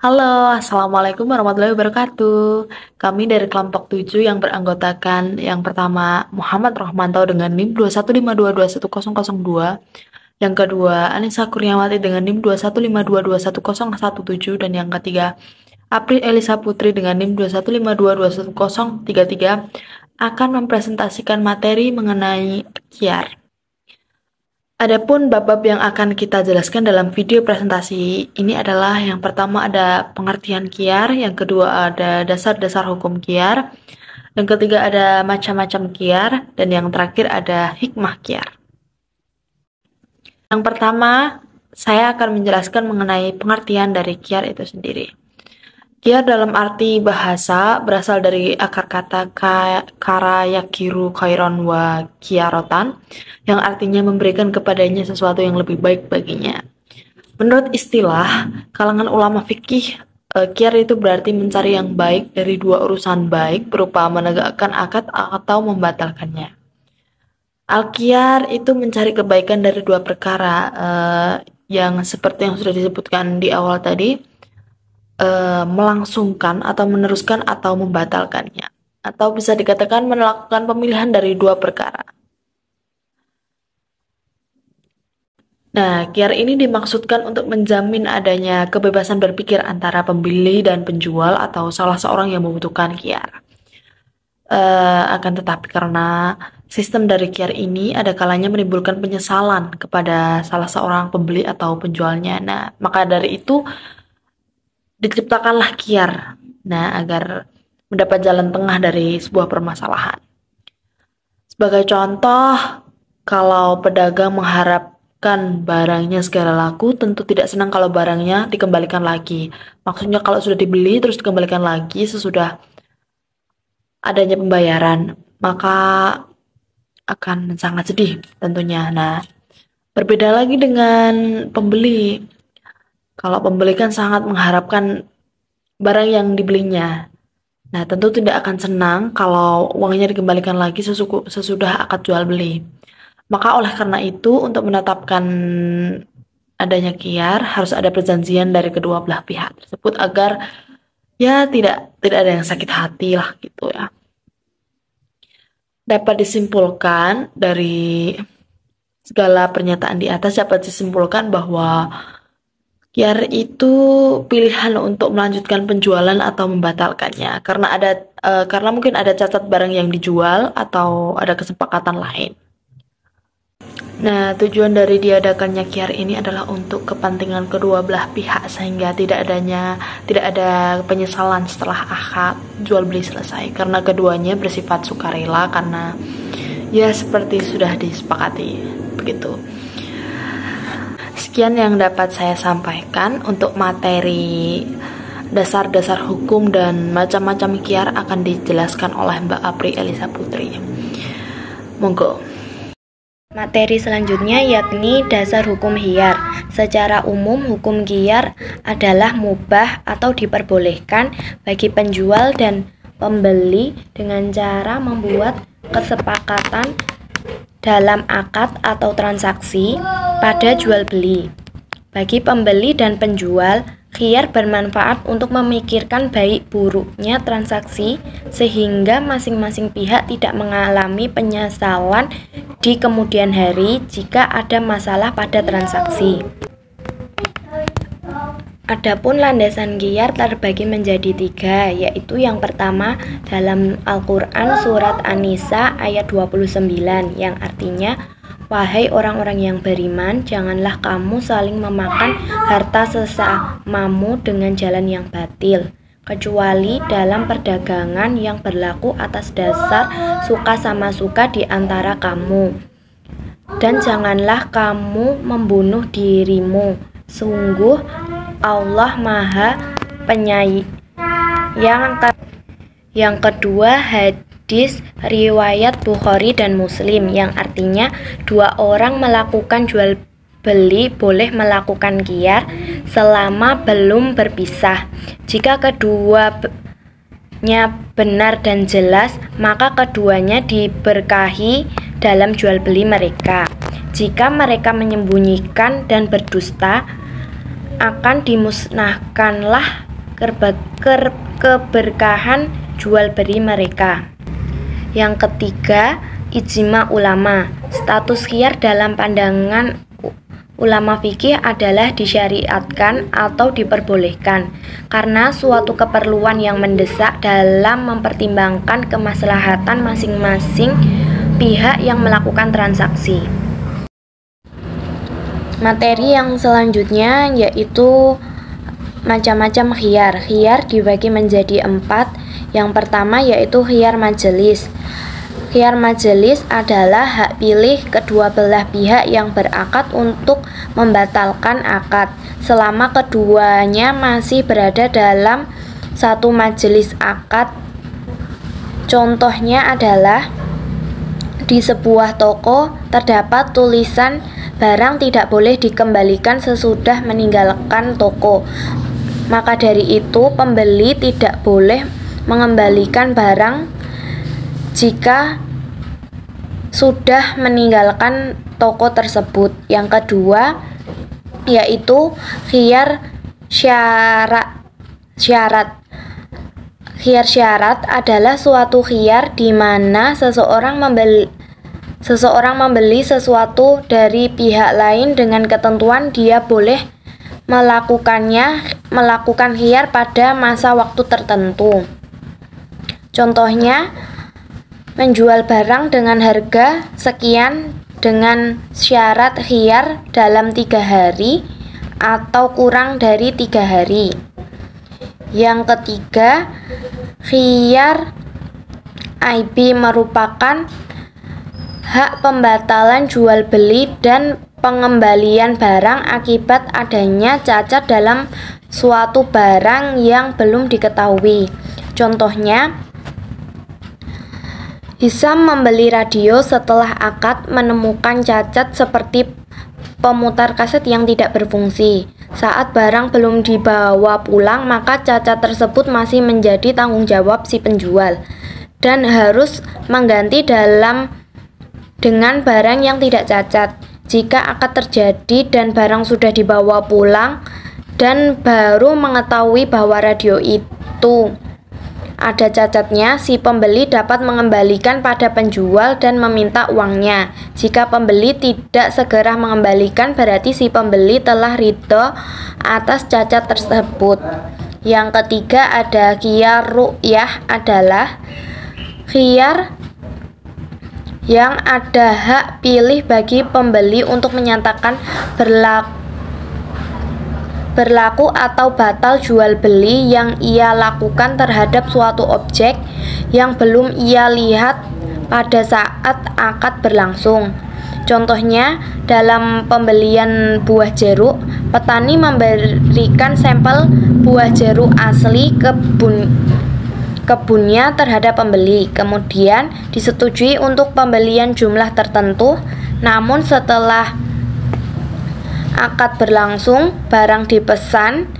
Halo, Assalamualaikum warahmatullahi wabarakatuh. Kami dari kelompok 7 yang beranggotakan yang pertama Muhammad Rohmanto dengan NIM 21522210002, yang kedua Anissa Kurniawati dengan NIM 215221017, dan yang ketiga April Elisa Putri dengan NIM 215221033 akan mempresentasikan materi mengenai KIAR. Adapun bab-bab yang akan kita jelaskan dalam video presentasi ini adalah yang pertama ada pengertian KIAR, yang kedua ada dasar-dasar hukum KIAR, yang ketiga ada macam-macam KIAR, dan yang terakhir ada hikmah KIAR. Yang pertama, saya akan menjelaskan mengenai pengertian dari KIAR itu sendiri. KIAR dalam arti bahasa berasal dari akar kata kara yakiru khairon wa kiarotan, yang artinya memberikan kepadanya sesuatu yang lebih baik baginya. Menurut istilah kalangan ulama fikih, KIAR itu berarti mencari yang baik dari dua urusan baik berupa menegakkan akad atau membatalkannya. Al-KIAR itu mencari kebaikan dari dua perkara, yang seperti yang sudah disebutkan di awal tadi, melangsungkan atau meneruskan atau membatalkannya, atau bisa dikatakan melakukan pemilihan dari dua perkara. Nah, KIAR ini dimaksudkan untuk menjamin adanya kebebasan berpikir antara pembeli dan penjual atau salah seorang yang membutuhkan KIAR. Akan tetapi karena sistem dari KIAR ini ada kalanya menimbulkan penyesalan kepada salah seorang pembeli atau penjualnya. Nah, maka dari itu diciptakanlah KIAR, agar mendapat jalan tengah dari sebuah permasalahan. Sebagai contoh, kalau pedagang mengharapkan barangnya segera laku, tentu tidak senang kalau barangnya dikembalikan lagi. Maksudnya kalau sudah dibeli terus dikembalikan lagi sesudah adanya pembayaran, maka akan sangat sedih tentunya. Nah, berbeda lagi dengan pembeli. Kalau pembeli kan sangat mengharapkan barang yang dibelinya. Nah, tentu tidak akan senang kalau uangnya dikembalikan lagi sesudah akad jual beli. Maka oleh karena itu, untuk menetapkan adanya KIAR, harus ada perjanjian dari kedua belah pihak tersebut agar ya tidak ada yang sakit hati lah gitu ya. Dapat disimpulkan dari segala pernyataan di atas, dapat disimpulkan bahwa KIAR itu pilihan untuk melanjutkan penjualan atau membatalkannya karena mungkin ada cacat barang yang dijual atau ada kesepakatan lain. Nah, tujuan dari diadakannya KIAR ini adalah untuk kepentingan kedua belah pihak sehingga tidak ada penyesalan setelah akad jual beli selesai, karena keduanya bersifat sukarela karena ya seperti sudah disepakati begitu. Sekian yang dapat saya sampaikan untuk materi dasar-dasar hukum dan macam-macam KIAR akan dijelaskan oleh Mbak April Elisa Putri. Monggo. Materi selanjutnya yakni dasar hukum KIAR. Secara umum, hukum KIAR adalah mubah atau diperbolehkan bagi penjual dan pembeli dengan cara membuat kesepakatan dalam akad atau transaksi pada jual beli. Bagi pembeli dan penjual, KIAR bermanfaat untuk memikirkan baik buruknya transaksi sehingga masing-masing pihak tidak mengalami penyesalan di kemudian hari jika ada masalah pada transaksi. Adapun landasan KIAR terbagi menjadi 3, yaitu yang pertama dalam Al-Quran surat An-Nisa ayat 29 yang artinya, wahai orang-orang yang beriman, janganlah kamu saling memakan harta sesamamu dengan jalan yang batil, kecuali dalam perdagangan yang berlaku atas dasar suka sama suka di antara kamu. Dan janganlah kamu membunuh dirimu, sungguh Allah Maha Penyayang. Yang kedua, hadis riwayat Bukhari dan Muslim yang artinya dua orang melakukan jual beli boleh melakukan KIAR selama belum berpisah. Jika keduanya benar dan jelas, maka keduanya diberkahi dalam jual beli mereka. Jika mereka menyembunyikan dan berdusta, akan dimusnahkanlah keberkahan jual beli mereka. Yang ketiga, ijma ulama. Status khiyar dalam pandangan ulama fikih adalah disyariatkan atau diperbolehkan karena suatu keperluan yang mendesak dalam mempertimbangkan kemaslahatan masing-masing pihak yang melakukan transaksi. Materi yang selanjutnya yaitu macam-macam khiyar. Khiyar dibagi menjadi 4. Yang pertama yaitu khiyar majelis. Khiyar majelis adalah hak pilih kedua belah pihak yang berakad untuk membatalkan akad selama keduanya masih berada dalam satu majelis akad. Contohnya adalah di sebuah toko terdapat tulisan barang tidak boleh dikembalikan sesudah meninggalkan toko. Maka dari itu pembeli tidak boleh mengembalikan barang jika sudah meninggalkan toko tersebut. Yang kedua yaitu khiyar syarat. Khiyar syarat adalah suatu khiyar di mana seseorang membeli sesuatu dari pihak lain dengan ketentuan dia boleh melakukan khiyar pada masa waktu tertentu. Contohnya, menjual barang dengan harga sekian dengan syarat khiyar dalam 3 hari atau kurang dari 3 hari. Yang ketiga, khiyar aib merupakan hak pembatalan jual beli dan pengembalian barang akibat adanya cacat dalam suatu barang yang belum diketahui. Contohnya, Hisam membeli radio setelah akad menemukan cacat seperti pemutar kaset yang tidak berfungsi. Saat barang belum dibawa pulang, maka cacat tersebut masih menjadi tanggung jawab si penjual dan harus mengganti dengan barang yang tidak cacat. Jika akad terjadi dan barang sudah dibawa pulang dan baru mengetahui bahwa radio itu ada cacatnya, si pembeli dapat mengembalikan pada penjual dan meminta uangnya. Jika pembeli tidak segera mengembalikan, berarti si pembeli telah ridho atas cacat tersebut. Yang ketiga ada khiyar ru'yah, adalah khiyar yang ada hak pilih bagi pembeli untuk menyatakan berlaku atau batal jual beli yang ia lakukan terhadap suatu objek yang belum ia lihat pada saat akad berlangsung. Contohnya, dalam pembelian buah jeruk, petani memberikan sampel buah jeruk asli kebunnya terhadap pembeli, kemudian disetujui untuk pembelian jumlah tertentu. Namun setelah akad berlangsung, barang dipesan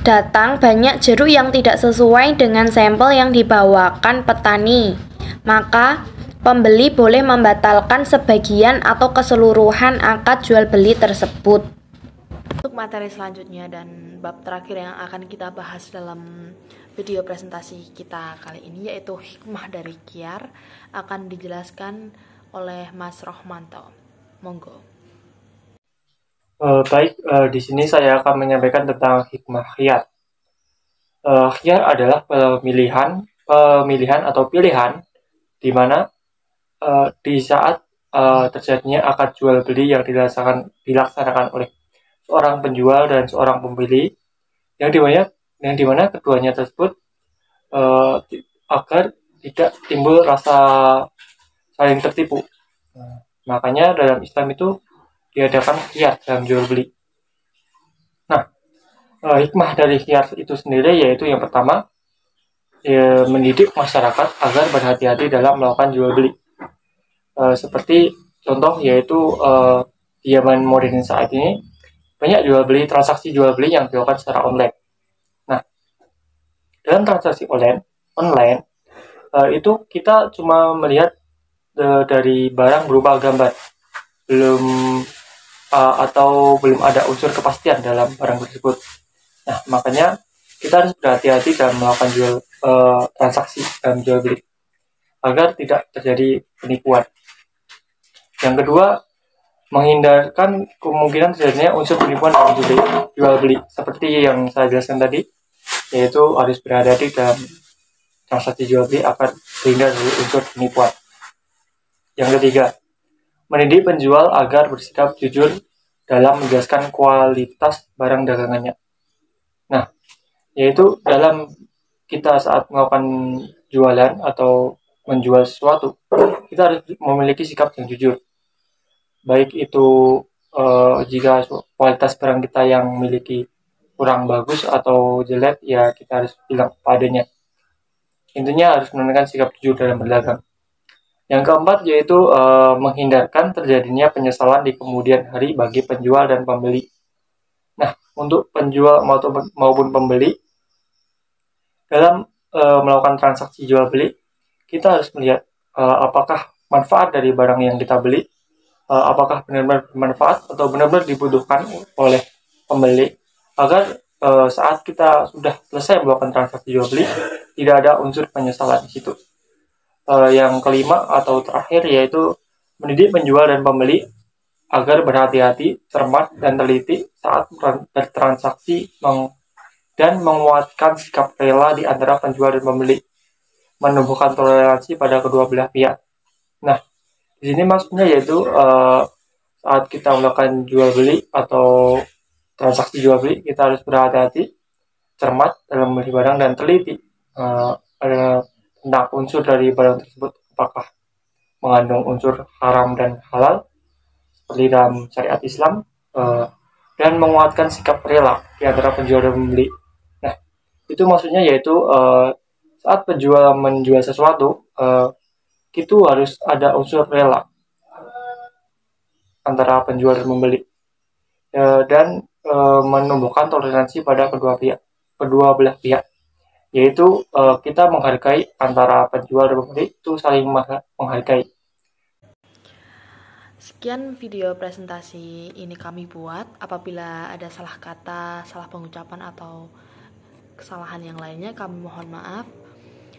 datang banyak jeruk yang tidak sesuai dengan sampel yang dibawakan petani. Maka pembeli boleh membatalkan sebagian atau keseluruhan akad jual beli tersebut. Untuk materi selanjutnya dan bab terakhir yang akan kita bahas dalam video presentasi kita kali ini yaitu hikmah dari khiyar, akan dijelaskan oleh Mas Rohmanto. Monggo. Di sini saya akan menyampaikan tentang hikmah khiyar. Khiyar adalah pemilihan atau pilihan di mana di saat terjadinya akad jual beli yang dilaksanakan oleh seorang penjual dan seorang pembeli, yang dimana keduanya tersebut agar tidak timbul rasa saling tertipu. Makanya dalam Islam itu diadakan khiyar dalam jual beli. Nah, hikmah dari khiyar itu sendiri yaitu yang pertama, mendidik masyarakat agar berhati-hati dalam melakukan jual beli. Seperti contoh yaitu di zaman modern saat ini banyak transaksi jual beli yang dilakukan secara online. Nah, dalam transaksi online itu kita cuma melihat dari barang berupa gambar, belum ada unsur kepastian dalam barang tersebut. Nah, makanya kita harus berhati-hati dalam melakukan transaksi dalam jual beli agar tidak terjadi penipuan. Yang kedua, menghindarkan kemungkinan terjadinya unsur penipuan dalam jual beli seperti yang saya jelaskan tadi, yaitu harus berhati-hati dalam transaksi jual beli agar terhindar dari unsur penipuan. Yang ketiga, mendidik penjual agar bersikap jujur dalam menjelaskan kualitas barang dagangannya. Nah, yaitu dalam kita saat melakukan jualan atau menjual sesuatu, kita harus memiliki sikap yang jujur. Baik itu jika kualitas barang kita yang memiliki kurang bagus atau jelek, ya kita harus bilang padanya. Intinya harus menunjukkan sikap jujur dalam berdagang. Yang keempat yaitu menghindarkan terjadinya penyesalan di kemudian hari bagi penjual dan pembeli. Nah, untuk penjual maupun pembeli dalam melakukan transaksi jual beli, kita harus melihat apakah manfaat dari barang yang kita beli, apakah benar-benar bermanfaat atau benar-benar dibutuhkan oleh pembeli, agar saat kita sudah selesai melakukan transaksi jual beli tidak ada unsur penyesalan di situ. Yang kelima atau terakhir yaitu mendidik penjual dan pembeli agar berhati-hati, cermat, dan teliti saat bertransaksi dan menguatkan sikap rela di antara penjual dan pembeli, menumbuhkan toleransi pada kedua belah pihak. Nah, di sini maksudnya yaitu saat kita melakukan jual beli atau transaksi jual beli, kita harus berhati-hati, cermat dalam membeli barang dan teliti tentang unsur dari barang tersebut, apakah mengandung unsur haram dan halal seperti dalam syariat Islam, dan menguatkan sikap rela di antara penjual dan pembeli. Nah, itu maksudnya yaitu saat penjual menjual sesuatu, itu harus ada unsur rela antara penjual dan pembeli, dan menumbuhkan toleransi pada kedua belah pihak, yaitu kita menghargai antara penjual dan pembeli itu saling menghargai. Sekian video presentasi ini kami buat. Apabila ada salah kata, salah pengucapan atau kesalahan yang lainnya, kami mohon maaf.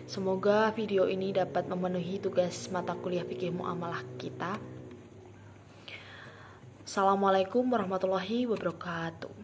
Semoga video ini dapat memenuhi tugas mata kuliah fikih muamalah kita. Assalamualaikum warahmatullahi wabarakatuh.